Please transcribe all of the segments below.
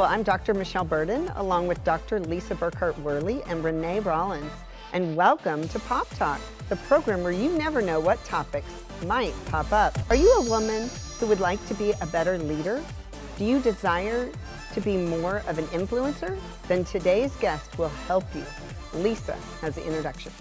I'm Dr. Michelle Burden, along with Dr. Lisa Burkhardt Worley and Renee Rollins. And welcome to Pop Talk, the program where you never know what topics might pop up. Are you a woman who would like to be a better leader? Do you desire to be more of an influencer? Then today's guest will help you. Lisa has the introduction.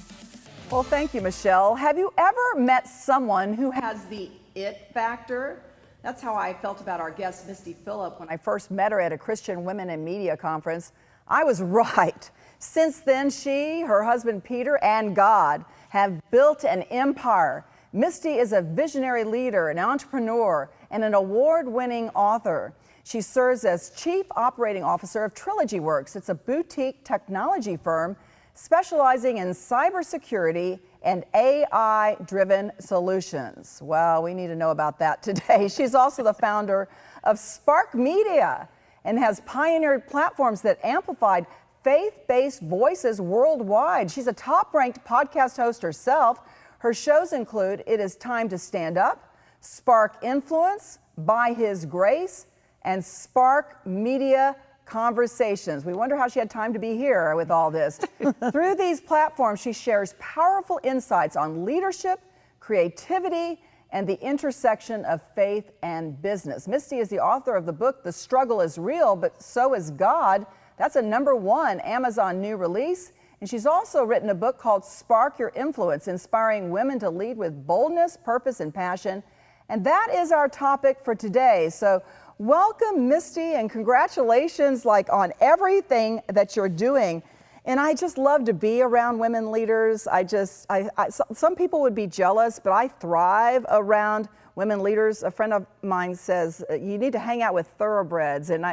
Well, thank you, Michelle. Have you ever met someone who has the it factor? That's how I felt about our guest, Misty Phillip, when I first met her at a Christian Women in Media conference. I was right. Since then, she, her husband Peter, and God have built an empire. Misty is a visionary leader, an entrepreneur, and an award-winning author. She serves as Chief Operating Officer of Trilogy Works. It's a boutique technology firm specializing in cybersecurity and AI-driven solutions. Well, we need to know about that today. She's also the founder of Spark Media and has pioneered platforms that amplified faith-based voices worldwide. She's a top-ranked podcast host herself. Her shows include It Is Time to Stand Up, Spark Influence, By His Grace, and Spark Media Conversations. We wonder how she had time to be here with all this. Through these platforms, she shares powerful insights on leadership, creativity, and the intersection of faith and business. Misty is the author of the book, The Struggle is Real, but So is God. That's a #1 Amazon new release. And she's also written a book called Spark Your Influence, inspiring women to lead with boldness, purpose, and passion. And that is our topic for today. So welcome, Misty, and congratulations on everything that you're doing. And I just love to be around women leaders. Some people would be jealous, but I thrive around women leaders. A friend of mine says, you need to hang out with thoroughbreds. And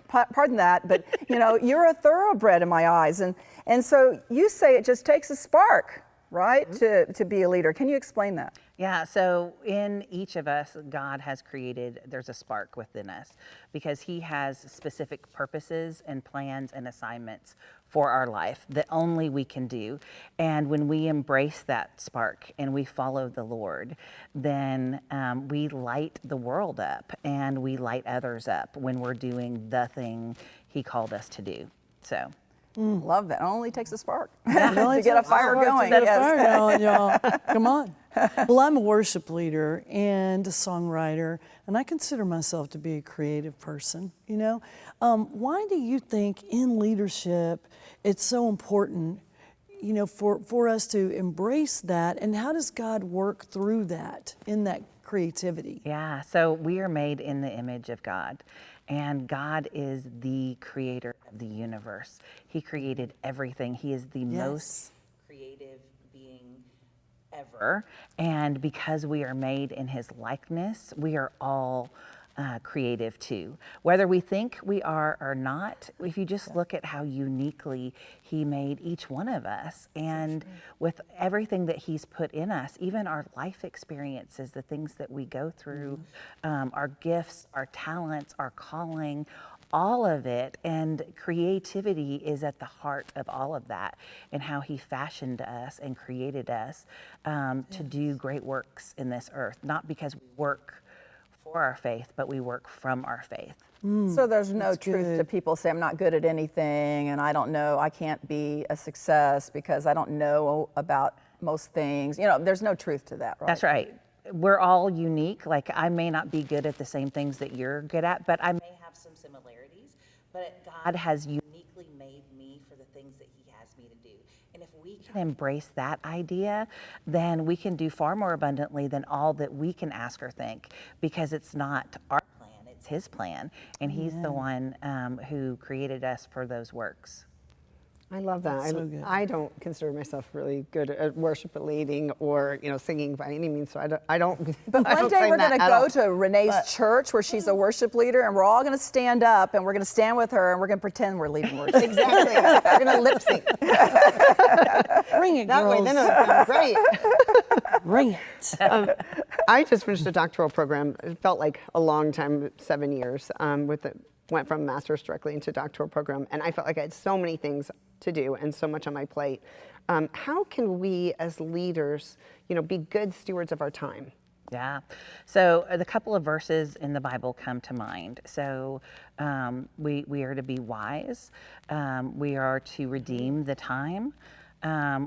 pardon that, but you're a thoroughbred in my eyes. And so you say it just takes a spark, right, to be a leader. Can you explain that? Yeah, so in each of us, God has created, there's a spark within us because he has specific purposes and plans and assignments for our life that only we can do. And when we embrace that spark and we follow the Lord, then we light the world up and we light others up when we're doing the thing he called us to do. So. Love that. It only takes a spark to get a fire going. To get a fire going, y'all. Come on. Well, I'm a worship leader and a songwriter, and I consider myself to be a creative person. Why do you think in leadership it's so important, for us to embrace that, and how does God work through that in that creativity? Yeah, so we are made in the image of God. And God is the creator of the universe. He created everything. He is the most creative being ever. And because we are made in his likeness, we are all creative too. Whether we think we are or not, if you just look at how uniquely he made each one of us, and with everything that he's put in us, even our life experiences, the things that we go through, our gifts, our talents, our calling, all of it, and creativity is at the heart of all of that, and how he fashioned us and created us to do great works in this earth, not because we work for our faith, but we work from our faith. So there's no truth to people say, I'm not good at anything, and I don't know, I can't be a success because I don't know about most things. There's no truth to that, right? That's right. We're all unique. I may not be good at the same things that you're good at, but I may have some similarities. But God has uniquely made me for the things that he has me to do. And if we can embrace that idea, then we can do far more abundantly than all that we can ask or think, because it's not our plan, it's his plan. And he's the one who created us for those works. I love that. So good. I don't consider myself really good at worship or leading or singing by any means. So I don't. But one day we're going to go to Renee's church where she's a worship leader, and we're all going to stand up and we're going to stand with her and we're going to pretend we're leading worship. Exactly. We're going to lip sync. Bring it, That girls. way, then it'll sound great. Bring it. I just finished a doctoral program. It felt like a long time, 7 years. Went from master's directly into doctoral program, and I felt like I had so many things to do and so much on my plate. How can we as leaders, be good stewards of our time? Yeah. So the couple of verses in the Bible come to mind. So we are to be wise. We are to redeem the time.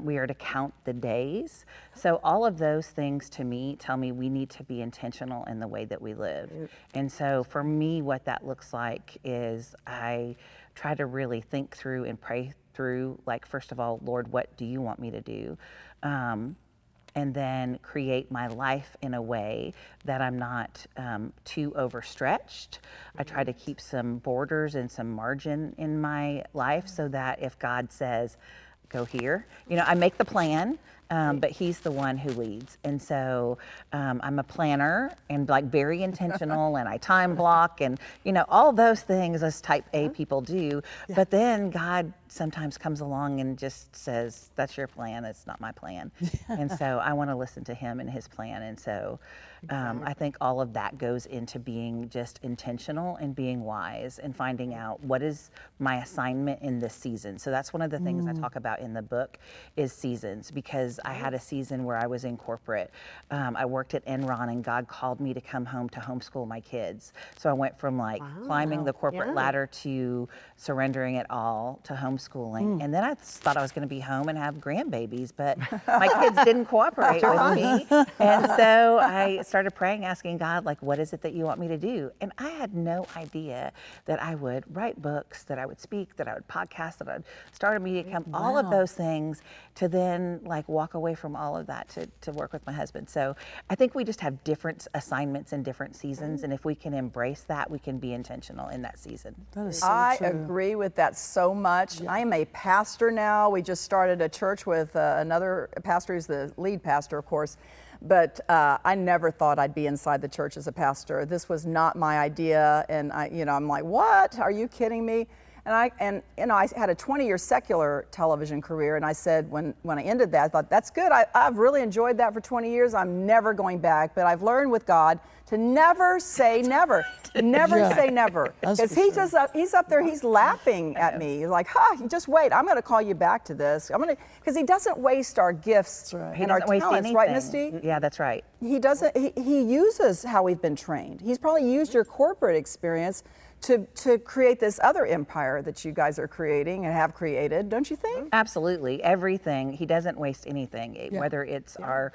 We are to count the days. So all of those things to me tell me we need to be intentional in the way that we live. And so for me, what that looks like is I try to really think through and pray through, like, first of all, Lord, what do you want me to do? And then create my life in a way that I'm not too overstretched. I try to keep some borders and some margin in my life so that if God says, go here, I make the plan, but he's the one who leads. And so I'm a planner and like very intentional and I time block and, all those things as type A people do. But then God sometimes comes along and just says, that's your plan, it's not my plan. And so I want to listen to him and his plan. And so I think all of that goes into being just intentional and being wise and finding out what is my assignment in this season. So that's one of the things I talk about in the book is seasons, because I had a season where I was in corporate. I worked at Enron and God called me to come home to homeschool my kids. So I went from like climbing the corporate ladder to surrendering it all to homeschooling. And then I thought I was going to be home and have grandbabies, but my kids didn't cooperate with me. And so I started praying, asking God, like, what is it that you want me to do? And I had no idea that I would write books, that I would speak, that I would podcast, that I would start a media company, all of those things, to then like walk away from all of that to work with my husband. So I think we just have different assignments in different seasons. And if we can embrace that, we can be intentional in that season. That is so I true. agree with that so much. I am a pastor now. We just started a church with another pastor who's the lead pastor, of course. But I never thought I'd be inside the church as a pastor. This was not my idea. And I'm like, what? Are you kidding me? And I had a 20-year secular television career, and I said when I ended that, I thought, that's good. I've really enjoyed that for 20 years. I'm never going back. But I've learned with God to never say never. Never say never. Because he's up there, he's laughing at me. He's like, just wait, I'm going to call you back to this. Because he doesn't waste our gifts and our talents, right, Misty? Yeah, that's right. He doesn't. He uses how we've been trained. He's probably used your corporate experience to create this other empire that you guys are creating and have created, don't you think? Absolutely. Everything. He doesn't waste anything, whether it's our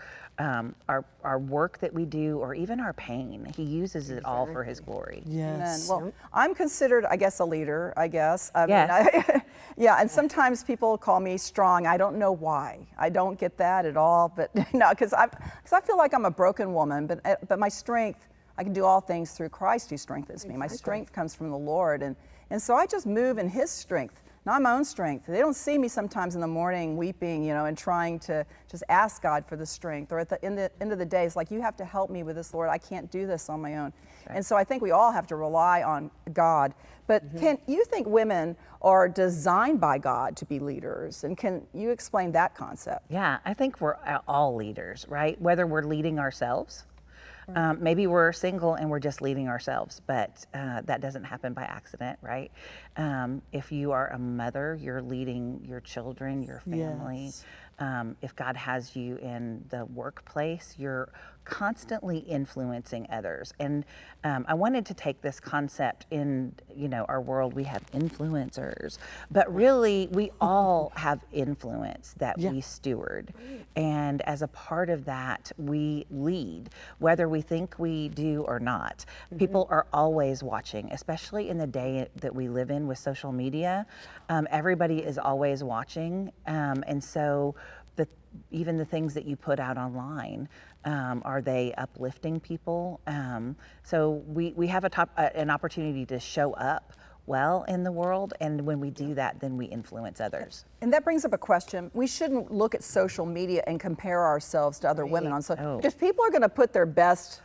work that we do or even our pain. He uses it all for his glory. Yes. Amen. Well, I'm considered, I guess, a leader, I guess. Yes. And sometimes people call me strong. I don't know why. I don't get that at all, but no, because I feel like I'm a broken woman, but my strength, I can do all things through Christ who strengthens me. My strength comes from the Lord. And so I just move in his strength, not my own strength. They don't see me sometimes in the morning weeping, and trying to just ask God for the strength. Or at the end of the day, it's like, you have to help me with this, Lord. I can't do this on my own. Right. And so I think we all have to rely on God. But can you think women are designed by God to be leaders? And can you explain that concept? Yeah, I think we're all leaders, right? Whether we're leading ourselves, maybe we're single and we're just leading ourselves, but that doesn't happen by accident, right? If you are a mother, you're leading your children, your family. Yes. If God has you in the workplace, you're constantly influencing others. And I wanted to take this concept in, our world, we have influencers, but really we all have influence that we steward. And as a part of that, we lead, whether we think we do or not. People are always watching, especially in the day that we live in with social media. Everybody is always watching. And so even the things that you put out online, are they uplifting people? So we have an opportunity to show up well in the world, and when we do that, then we influence others. And that brings up a question. We shouldn't look at social media and compare ourselves to other women on social, because people are going to put their best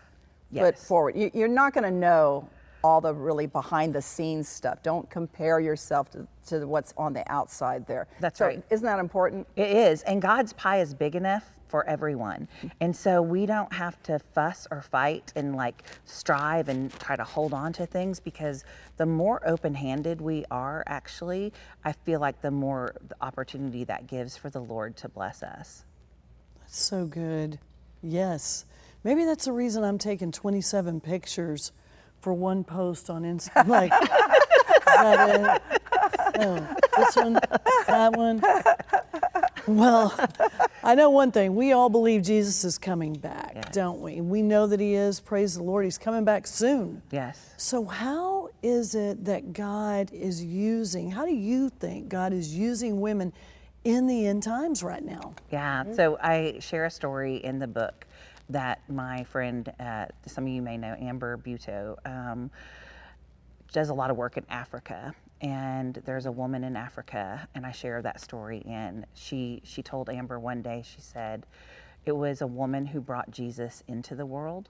foot forward. You're not going to know all the really behind the scenes stuff. Don't compare yourself to what's on the outside there. That's right. Isn't that important? It is, and God's pie is big enough for everyone. And so we don't have to fuss or fight and strive and try to hold on to things, because the more open-handed we are, actually, I feel like the more the opportunity that gives for the Lord to bless us. That's so good. Yes. Maybe that's the reason I'm taking 27 pictures for one post on Instagram. Like, is that it? Oh, this one, that one. Well, I know one thing. We all believe Jesus is coming back, don't we? We know that he is. Praise the Lord. He's coming back soon. Yes. So how is it that God is using, how do you think God is using women in the end times right now? Yeah, so I share a story in the book that my friend, some of you may know, Amber Buto, does a lot of work in Africa. And there's a woman in Africa, and I share that story. And she told Amber one day, she said, it was a woman who brought Jesus into the world,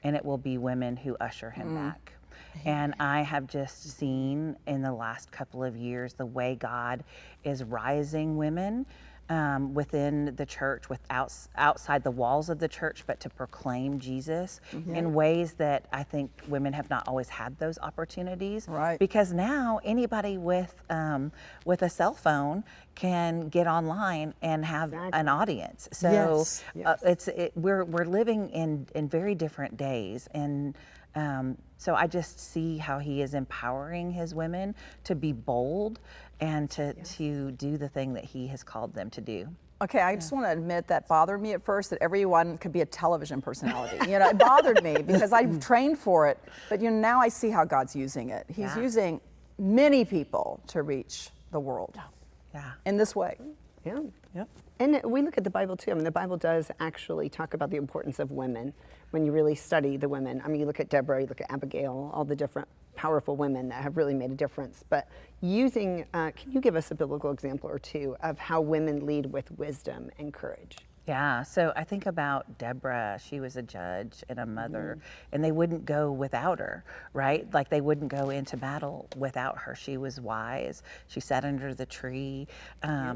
and it will be women who usher him back. And I have just seen in the last couple of years the way God is rising women within the church, outside the walls of the church, but to proclaim Jesus in ways that I think women have not always had those opportunities. Right. Because now anybody with a cell phone can get online and have an audience. So we're living in very different days, and so I just see how he is empowering his women to be bold and to do the thing that he has called them to do. Okay, I just want to admit that bothered me at first, that everyone could be a television personality. It bothered me because I trained for it, but now I see how God's using it. He's using many people to reach the world in this way. Yeah. Yep. And we look at the Bible too. I mean, the Bible does actually talk about the importance of women when you really study the women. I mean, you look at Deborah, you look at Abigail, all the different powerful women that have really made a difference. But using, can you give us a biblical example or two of how women lead with wisdom and courage? Yeah, so I think about Deborah. She was a judge and a mother, and they wouldn't go without her, right? Like they wouldn't go into battle without her. She was wise. She sat under the tree.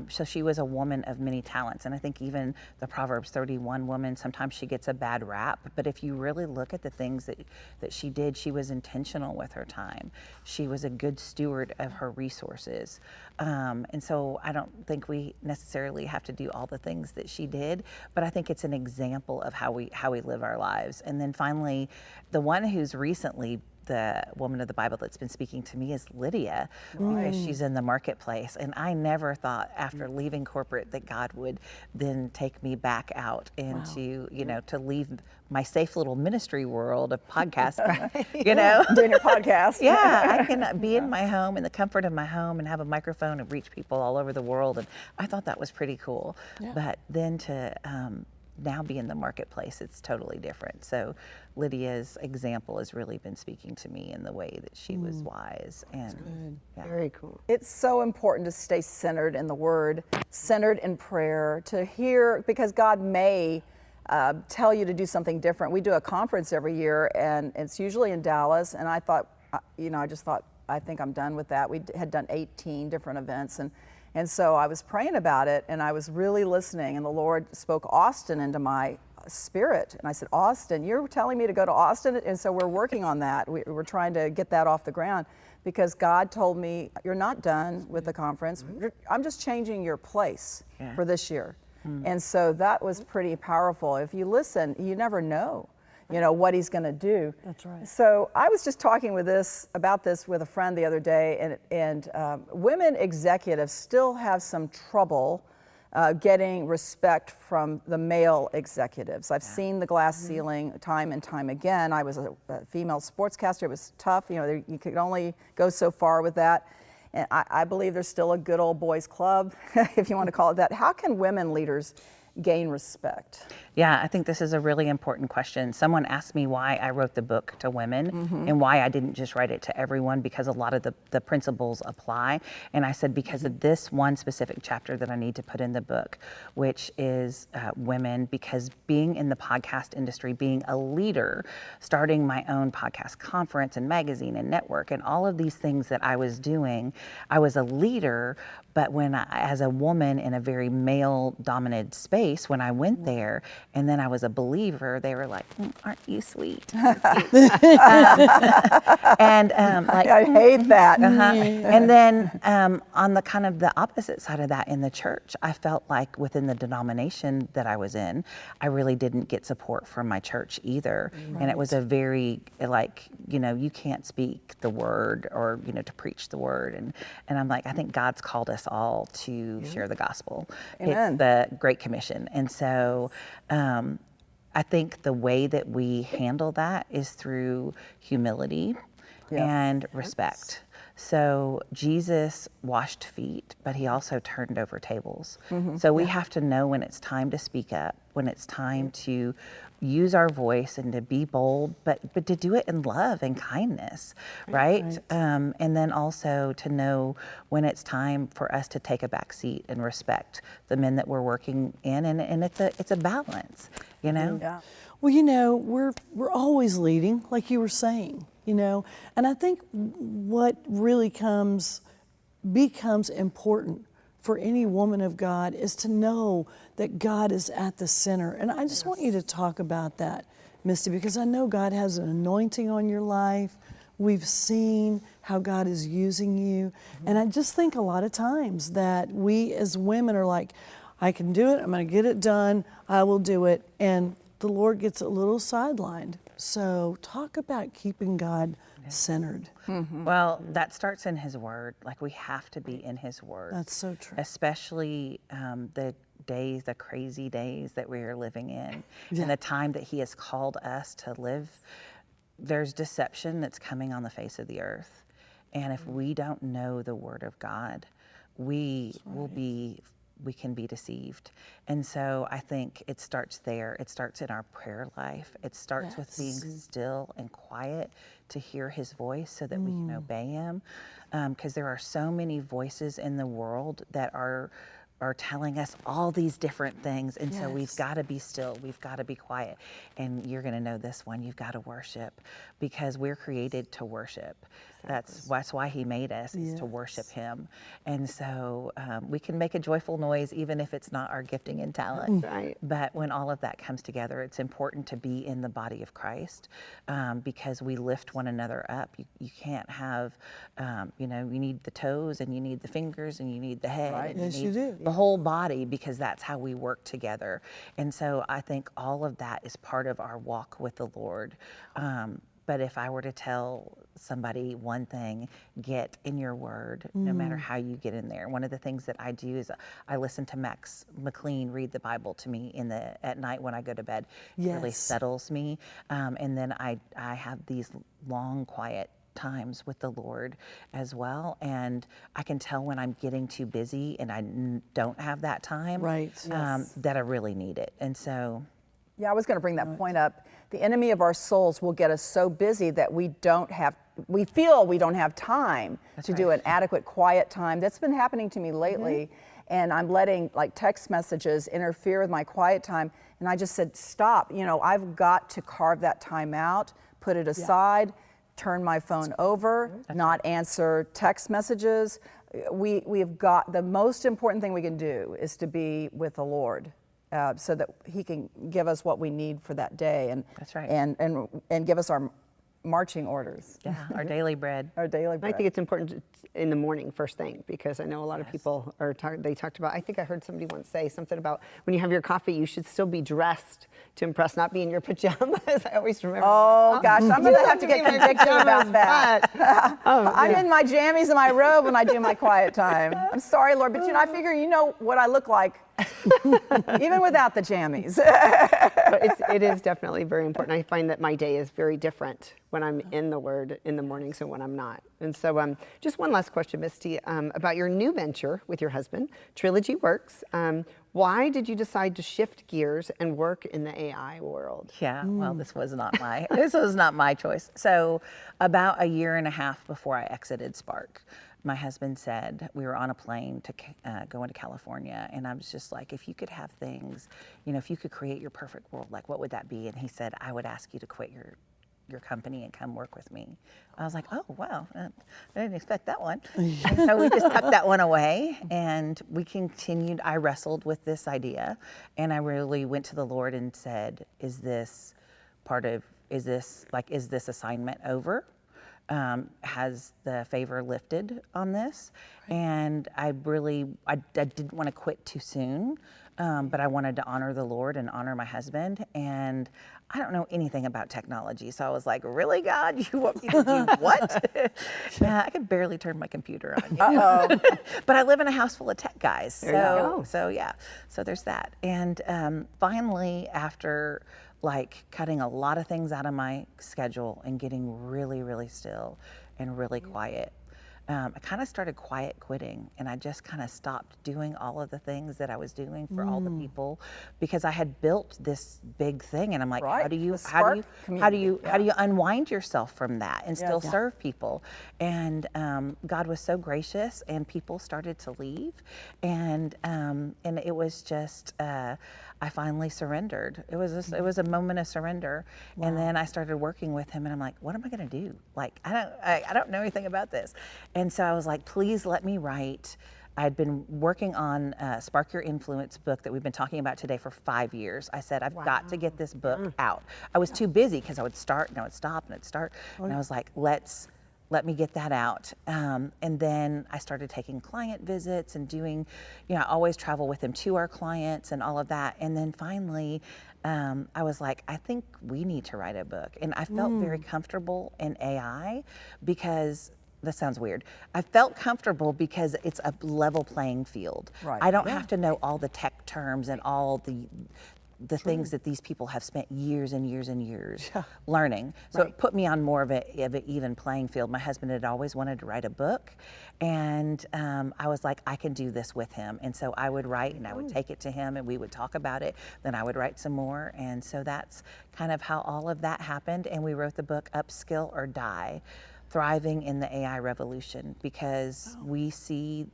So she was a woman of many talents. And I think even the Proverbs 31 woman, sometimes she gets a bad rap. But if you really look at the things that she did, she was intentional with her time. She was a good steward of her resources. And so I don't think we necessarily have to do all the things that she did, but I think it's an example of how we live our lives. And then finally, the one who's recently the woman of the Bible that's been speaking to me is Lydia, because she's in the marketplace. And I never thought after leaving corporate that God would then take me back out into, to leave my safe little ministry world of podcasting, Doing your podcast. Yeah, I can be in my home, in the comfort of my home, and have a microphone and reach people all over the world. And I thought that was pretty cool. Yeah. But then to now be in the marketplace, it's totally different. So Lydia's example has really been speaking to me in the way that she was wise. And Very cool. It's so important to stay centered in the Word, centered in prayer, to hear, because God may tell you to do something different. We do a conference every year, and it's usually in Dallas, and I thought, I think I'm done with that. We had done 18 different events, and so I was praying about it, and I was really listening, and the Lord spoke Austin into my spirit. And I said, Austin, you're telling me to go to Austin? And so we're working on that. We're trying to get that off the ground, because God told me, you're not done with the conference. I'm just changing your place for this year. And so that was pretty powerful. If you listen, you never know, what he's going to do. That's right. So I was just talking about this with a friend the other day, and women executives still have some trouble getting respect from the male executives. I've seen the glass ceiling time and time again. I was a female sportscaster. It was tough. You could only go so far with that. And I believe there's still a good old boys club, if you want to call it that. How can women leaders gain respect? Yeah, I think this is a really important question. Someone asked me why I wrote the book to women and why I didn't just write it to everyone, because a lot of the principles apply. And I said, because of this one specific chapter that I need to put in the book, which is women, because being in the podcast industry, being a leader, starting my own podcast conference and magazine and network and all of these things that I was doing, I was a leader, but as a woman in a very male-dominated space, face when I went there, and then I was a believer, they were like, aren't you sweet? And like, I hate that. and then on the kind of the opposite side of that in the church, I felt like within the denomination that I was in, I really didn't get support from my church either. And it was a very like, you can't speak the word or, to preach the word. And I'm like, I think God's called us all to share the gospel. Amen. It's the Great Commission. And so I think the way that we handle that is through humility and respect. So Jesus washed feet, but he also turned over tables. So we have to know when it's time to speak up, when it's time to use our voice and to be bold, but to do it in love and kindness, right? And then also to know when it's time for us to take a back seat and respect the men that we're working in, and it's a balance, Yeah. Well, we're always leading, like you were saying, and I think what really becomes important for any woman of God is to know that God is at the center. And I just want you to talk about that, Misty, because I know God has an anointing on your life. We've seen how God is using you. And I just think a lot of times that we as women are like, I can do it, I'm gonna get it done, I will do it. And the Lord gets a little sidelined. So talk about keeping God centered. Well, that starts in his word. Like, we have to be in his word. That's so true. Especially the crazy days that we are living in, and the time that he has called us to live. There's deception that's coming on the face of the earth. And if we don't know the word of God, we can be deceived. And so I think it starts there. It starts in our prayer life. It starts with being still and quiet to hear his voice so that we can obey him. Because there are so many voices in the world that are telling us all these different things. And so we've got to be still. We've got to be quiet. And you're going to know this one. You've got to worship, because we're created to worship. That's why he made us, is to worship him. And so we can make a joyful noise even if it's not our gifting and talent. Right. But when all of that comes together, it's important to be in the body of Christ, because we lift one another up. You can't have, you need the toes, and you need the fingers, and you need the head. Right. And Yes, need you do. the whole body, because that's how we work together. And so I think all of that is part of our walk with the Lord. But if I were to tell somebody one thing, get in your word, no matter how you get in there. One of the things that I do is I listen to Max McLean read the Bible to me at night when I go to bed. It really settles me. And then I have these long, quiet times with the Lord as well. And I can tell when I'm getting too busy and I don't have that time, that I really need it. And so. Yeah, I was going to bring that point up. The enemy of our souls will get us so busy that we feel we don't have time to do an adequate quiet time. That's been happening to me lately. And I'm letting like text messages interfere with my quiet time. And I just said, stop, I've got to carve that time out, put it aside, turn my phone over, not answer text messages. We've got, the most important thing we can do is to be with the Lord. So that he can give us what we need for that day, and That's right. and give us our marching orders. Yeah, our daily bread. Our daily bread. I think it's important in the morning, first thing, because I know a lot of people they talked about, I think I heard somebody once say something about when you have your coffee, you should still be dressed to impress, not be in your pajamas. I always remember. Oh gosh, I'm going to have to get convicted about that. I'm in my jammies and my robe when I do my quiet time. I'm sorry, Lord, but I figure you know what I look like. Even without the jammies. It is definitely very important. I find that my day is very different when I'm in the Word in the mornings and when I'm not. And so just one last question, Misty, about your new venture with your husband, Trilogy Works. Why did you decide to shift gears and work in the AI world? Yeah, well, this was not my choice. So about a year and a half before I exited Spark, my husband said, we were on a plane to go into California, and I was just like, if you could have things, if you could create your perfect world, like what would that be? And he said, I would ask you to quit your your company and come work with me. I was like, oh, wow, I didn't expect that one. And so we just tucked that one away, and we continued. I wrestled with this idea, and I really went to the Lord and said, is this assignment over? Has the favor lifted on this? And I didn't want to quit too soon, but I wanted to honor the Lord and honor my husband. And I don't know anything about technology, so I was like, really, God, you want me to do what? I could barely turn my computer on. But I live in a house full of tech guys. So there's that. And finally, after like cutting a lot of things out of my schedule and getting really, really still and really quiet, I kind of started quiet quitting, and I just kind of stopped doing all of the things that I was doing for all the people, because I had built this big thing, and I'm like, how do you unwind yourself from that and still serve people? And God was so gracious, and people started to leave, and it was just I finally surrendered. It was a moment of surrender, and then I started working with him, and I'm like, what am I going to do? Like, I don't know anything about this. And so I was like, please let me write. I'd been working on Spark Your Influence book that we've been talking about today for 5 years. I said, I've got to get this book out. I was too busy because I would start and I would stop and I'd start. And I was like, let me get that out. And then I started taking client visits and doing, I always travel with him to our clients and all of that. And then finally, I was like, I think we need to write a book. And I felt very comfortable in AI because, that sounds weird, I felt comfortable because it's a level playing field. Right. I don't have to know all the tech terms and all the things that these people have spent years and years and years learning. So it put me on more of an even playing field. My husband had always wanted to write a book, and I was like, I can do this with him. And so I would write, and I would take it to him, and we would talk about it. Then I would write some more. And so that's kind of how all of that happened. And we wrote the book Upskill or Die: Thriving in the AI Revolution, because we see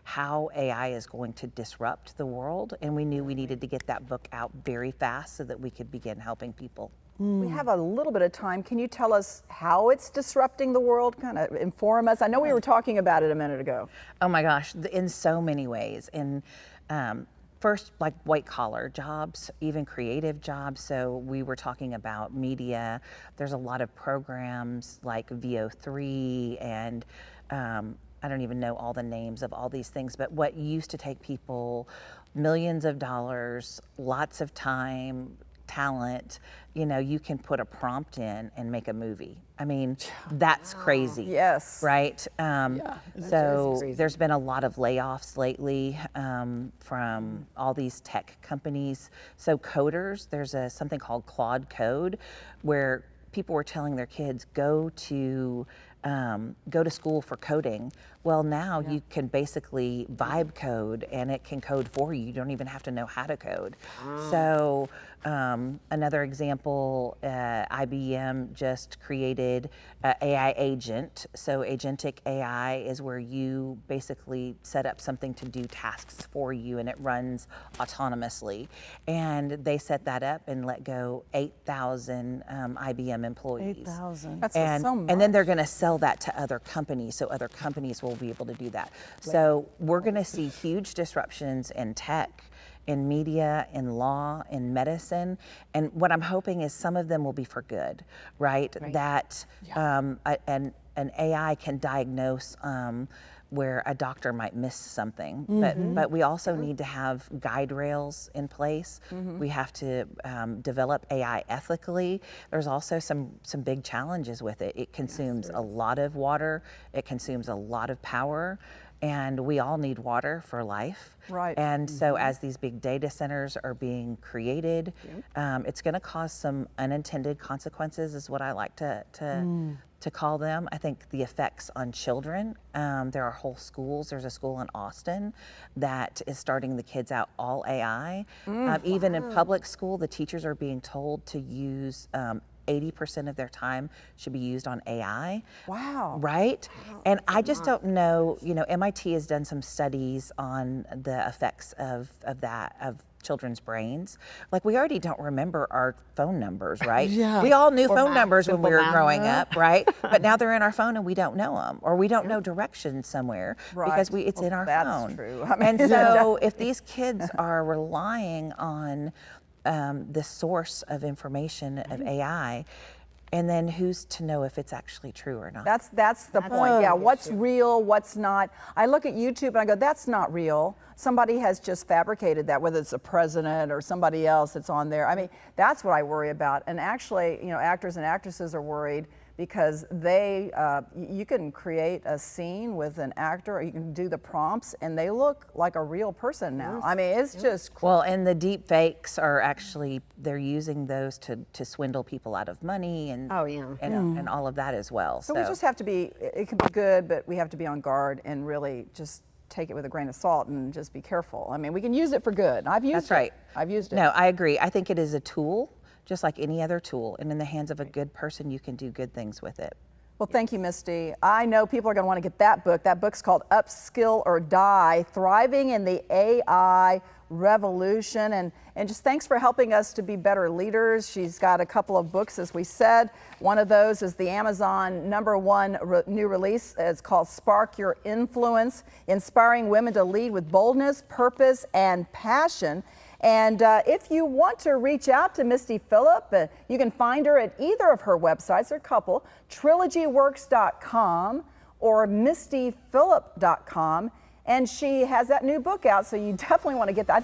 how AI is going to disrupt the world, and we knew we needed to get that book out very fast so that we could begin helping people. We have a little bit of time. Can you tell us how it's disrupting the world? Kind of inform us. I know we were talking about it a minute ago. Oh my gosh, in so many ways. And first, like white collar jobs, even creative jobs. So we were talking about media. There's a lot of programs like VO3 and I don't even know all the names of all these things, but what used to take people millions of dollars, lots of time, talent, you can put a prompt in and make a movie. I mean, that's crazy. Yes. Right? So there's been a lot of layoffs lately from all these tech companies. So coders, there's something called Claude Code, where people were telling their kids, go to school for coding. Well, now you can basically vibe code, and it can code for you. You don't even have to know how to code. So another example, IBM just created an AI agent. So agentic AI is where you basically set up something to do tasks for you, and it runs autonomously. And they set that up and let go 8,000 IBM employees. 8,000. That's so much. And then they're going to sell that to other companies, so other companies will be able to do that. So we're going to see huge disruptions in tech, in media, in law, in medicine. And what I'm hoping is some of them will be for good, right? That an AI can diagnose where a doctor might miss something. But we also need to have guide rails in place. We have to develop AI ethically. There's also some big challenges with it. It consumes a lot of water. It consumes a lot of power. And we all need water for life. Right. And so as these big data centers are being created, it's going to cause some unintended consequences, is what I like to call them. I think the effects on children, there are whole schools. There's a school in Austin that is starting the kids out all AI. Even in public school, the teachers are being told to use 80% of their time should be used on AI. Wow. Right? And I just don't know, MIT has done some studies on the effects of children's brains. Like, we already don't remember our phone numbers, right? Yeah. We all knew Or phone math, numbers when we were simple math. growing up, right? But now they're in our phone and we don't know them, or we don't know directions somewhere because Right. it's in our That's phone. true. I mean, And so if these kids are relying on the source of information of AI, and then who's to know if it's actually true or not? That's the point. Yeah, what's real, what's not. I look at YouTube and I go, that's not real. Somebody has just fabricated that, whether it's a president or somebody else that's on there. I mean, that's what I worry about. And actually, you know, actors and actresses are worried because you can create a scene with an actor, or you can do the prompts, and they look like a real person now. I mean, it's just Well, and the deep fakes are actually, they're using those to swindle people out of money and and all of that as well. So we just have to be, it can be good, but we have to be on guard and really just take it with a grain of salt and just be careful. I mean, we can use it for good. I've used That's right. I've used it. No, I agree. I think it is a tool, just like any other tool, and in the hands of a good person, you can do good things with it. Well, thank you, Misty. I know people are going to want to get that book. That book's called Upskill or Die, Thriving in the AI Revolution. And just thanks for helping us to be better leaders. She's got a couple of books, as we said. One of those is the Amazon #1 new release. It's called Spark Your Influence, Inspiring Women to Lead with Boldness, Purpose, and Passion. And if you want to reach out to Misty Phillip, you can find her at either of her websites, or a couple, trilogyworks.com or mistyphillip.com. And she has that new book out, so you definitely want to get that. I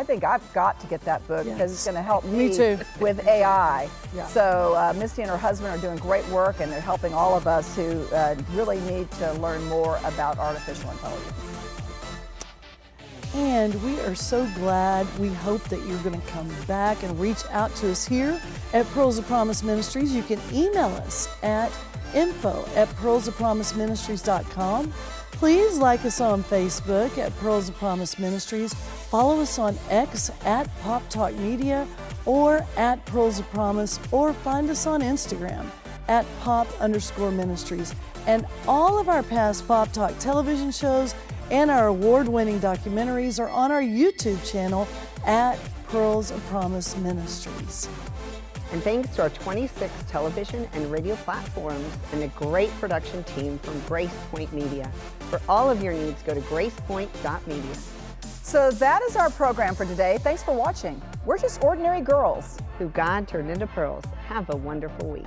think I've got to get that book because it's going to help me too. with AI. So Misty and her husband are doing great work, and they're helping all of us who really need to learn more about artificial intelligence. And we are so glad. We hope that you're going to come back and reach out to us here at Pearls of Promise Ministries. You can email us at info@pearlsofpromiseministries.com. Please like us on Facebook at Pearls of Promise Ministries. Follow us on X at Pop Talk Media or at Pearls of Promise, or find us on Instagram at Pop_Ministries. And all of our past Pop Talk television shows and our award-winning documentaries are on our YouTube channel at Pearls of Promise Ministries. And thanks to our 26 television and radio platforms and a great production team from Grace Point Media. For all of your needs, go to gracepoint.media. So that is our program for today. Thanks for watching. We're just ordinary girls Who God turned into pearls. Have a wonderful week.